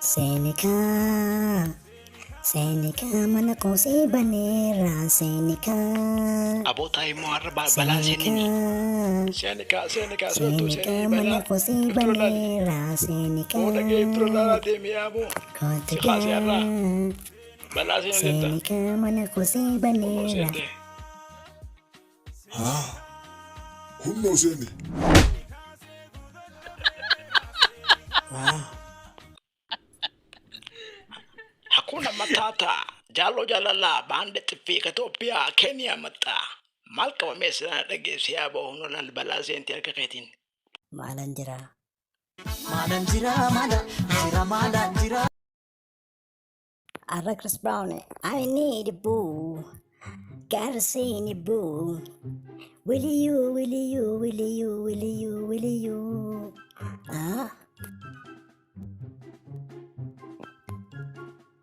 Seneca, Seneca mana ko si Banera, Seneca. Abo tayo mo harap balasin ini. Seneca, Seneca Seneca, mana bala. ko si Banera, Seneca. Una que prolala de mi amo. Si khasi harra. Balasin ini kita. Seneca mana ko si Banera. Sente. Hunno seni. Hakuna matata. Jalo jalala bandit fika Ethiopia Kenya mata. Malka wa mesra dage siyabo hono lal balasin ti alkaketin. Maalan jira. Ara Chris Brown, I need a boo. Gotta see any boo. Will you?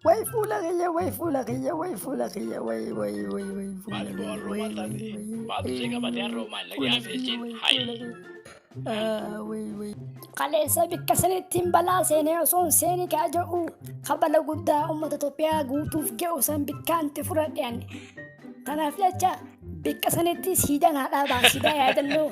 Waifu lakiya. Bali bo roman tadi. Babu sika bati roman lagi afesin. Hai. Kaleessa bikka sanittiin balaa seenee osoon seeni kaaja'u kabala guddaa uummata Itoophiyaa guutuuf ga'u san bikkaanti fudhadhean. Kanaaf jecha bikka sanittis hidhan haadhaa baasidaa yaadannoo.